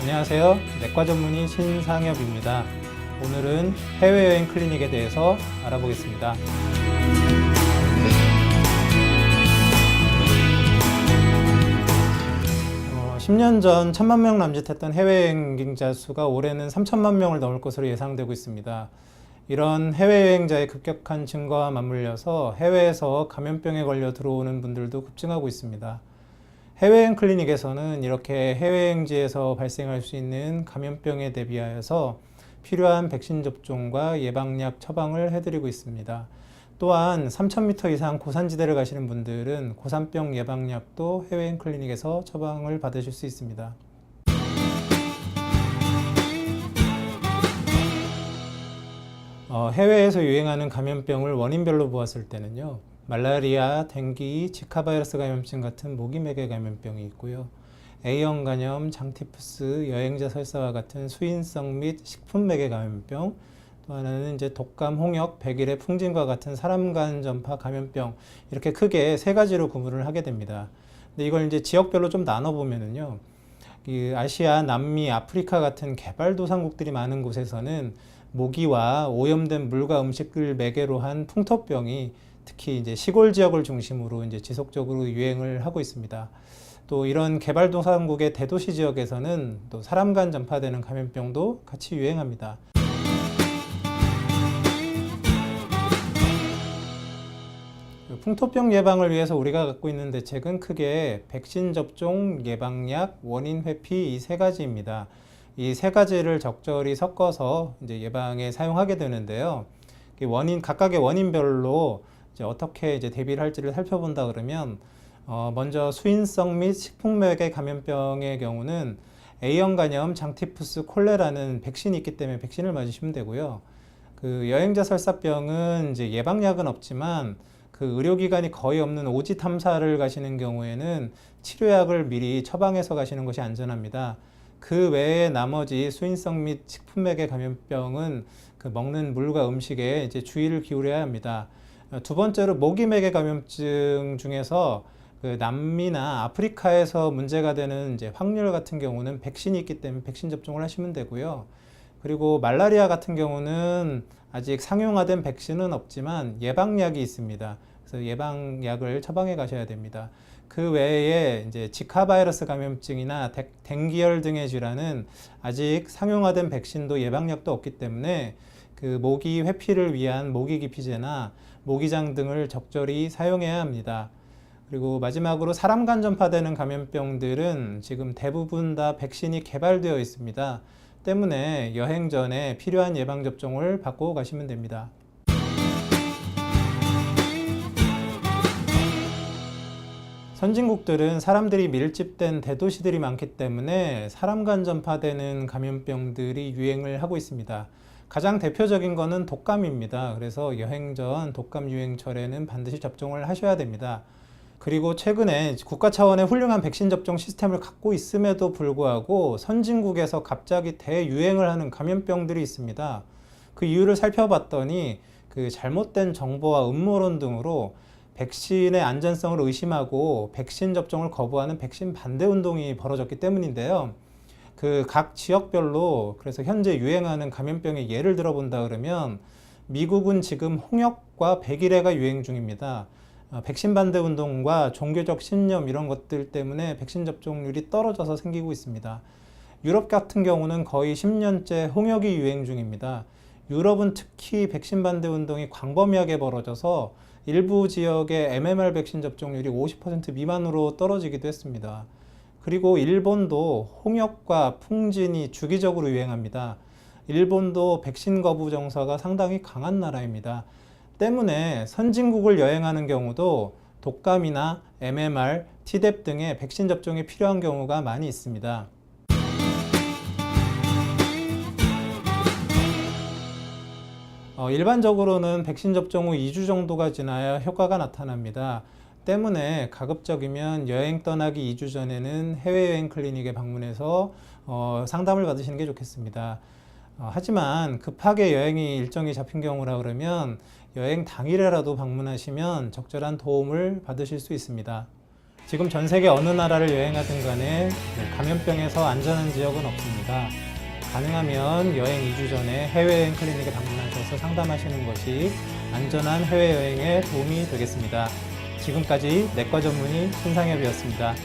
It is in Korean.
안녕하세요. 내과 전문의 신상엽입니다. 오늘은 해외여행 클리닉에 대해서 알아보겠습니다. 10년 전 1000만 명 남짓했던 해외여행자 수가 올해는 3000만 명을 넘을 것으로 예상되고 있습니다. 이런 해외여행자의 급격한 증가와 맞물려서 해외에서 감염병에 걸려 들어오는 분들도 급증하고 있습니다. 해외여행 클리닉에서는 이렇게 해외여행지에서 발생할 수 있는 감염병에 대비하여서 필요한 백신 접종과 예방약 처방을 해드리고 있습니다. 또한 3000m 이상 고산지대를 가시는 분들은 고산병 예방약도 해외여행 클리닉에서 처방을 받으실 수 있습니다. 해외에서 유행하는 감염병을 원인별로 보았을 때는요, 말라리아, 댕기, 지카 바이러스 감염증 같은 모기매개 감염병이 있고요. A형 간염, 장티푸스, 여행자 설사와 같은 수인성 및 식품매개 감염병, 또 하나는 이제 독감, 홍역, 백일의 풍진과 같은 사람 간 전파 감염병, 이렇게 크게 세 가지로 구분을 하게 됩니다. 근데 이걸 이제 지역별로 좀 나눠 보면은요, 이 아시아, 남미, 아프리카 같은 개발도상국들이 많은 곳에서는 모기와 오염된 물과 음식을 매개로 한 풍토병이 특히 이제 시골 지역을 중심으로 이제 지속적으로 유행을 하고 있습니다. 또 이런 개발도상국의 대도시 지역에서는 또 사람 간 전파되는 감염병도 같이 유행합니다. 풍토병 예방을 위해서 우리가 갖고 있는 대책은 크게 백신 접종, 예방약, 원인 회피 이 세 가지입니다. 이 세 가지를 적절히 섞어서 이제 예방에 사용하게 되는데요. 각각의 원인별로 이제 어떻게 이제 대비를 할지를 살펴본다 그러면 먼저 수인성 및 식품매개 감염병의 경우는 A형 간염, 장티푸스, 콜레라는 백신이 있기 때문에 백신을 맞으시면 되고요. 그 여행자 설사병은 이제 예방약은 없지만 그 의료기관이 거의 없는 오지 탐사를 가시는 경우에는 치료약을 미리 처방해서 가시는 것이 안전합니다. 그 외에 나머지 수인성 및 식품매개 감염병은 그 먹는 물과 음식에 이제 주의를 기울여야 합니다. 두 번째로 모기매개 감염증 중에서 그 남미나 아프리카에서 문제가 되는 이제 확률 같은 경우는 백신이 있기 때문에 백신 접종을 하시면 되고요. 그리고 말라리아 같은 경우는 아직 상용화된 백신은 없지만 예방약이 있습니다. 그래서 예방약을 처방해 가셔야 됩니다. 그 외에 이제 지카 바이러스 감염증이나 댕기열 등의 질환은 아직 상용화된 백신도 예방약도 없기 때문에 그 모기 회피를 위한 모기 기피제나 모기장 등을 적절히 사용해야 합니다. 그리고 마지막으로 사람 간 전파되는 감염병들은 지금 대부분 다 백신이 개발되어 있습니다. 때문에 여행 전에 필요한 예방접종을 받고 가시면 됩니다. 선진국들은 사람들이 밀집된 대도시들이 많기 때문에 사람 간 전파되는 감염병들이 유행을 하고 있습니다. 가장 대표적인 것은 독감입니다. 그래서 여행 전 독감 유행철에는 반드시 접종을 하셔야 됩니다. 그리고 최근에 국가 차원의 훌륭한 백신 접종 시스템을 갖고 있음에도 불구하고 선진국에서 갑자기 대유행을 하는 감염병들이 있습니다. 그 이유를 살펴봤더니 그 잘못된 정보와 음모론 등으로 백신의 안전성을 의심하고 백신 접종을 거부하는 백신 반대 운동이 벌어졌기 때문인데요. 그 각 지역별로 그래서 현재 유행하는 감염병의 예를 들어본다 그러면 미국은 지금 홍역과 백일해가 유행 중입니다. 백신 반대 운동과 종교적 신념 이런 것들 때문에 백신 접종률이 떨어져서 생기고 있습니다. 유럽 같은 경우는 거의 10년째 홍역이 유행 중입니다. 유럽은 특히 백신 반대 운동이 광범위하게 벌어져서 일부 지역의 MMR 백신 접종률이 50% 미만으로 떨어지기도 했습니다. 그리고 일본도 홍역과 풍진이 주기적으로 유행합니다. 일본도 백신 거부 정서가 상당히 강한 나라입니다. 때문에 선진국을 여행하는 경우도 독감이나 MMR, Tdep 등의 백신 접종이 필요한 경우가 많이 있습니다. 일반적으로는 백신 접종 후 2주 정도가 지나야 효과가 나타납니다. 때문에 가급적이면 여행 떠나기 2주 전에는 해외여행 클리닉에 방문해서 상담을 받으시는 게 좋겠습니다. 하지만 급하게 여행이 일정이 잡힌 경우라 그러면 여행 당일에라도 방문하시면 적절한 도움을 받으실 수 있습니다. 지금 전 세계 어느 나라를 여행하든 간에 감염병에서 안전한 지역은 없습니다. 가능하면 여행 2주 전에 해외여행 클리닉에 방문하셔서 상담하시는 것이 안전한 해외여행에 도움이 되겠습니다. 지금까지 내과 전문의 신상엽이었습니다.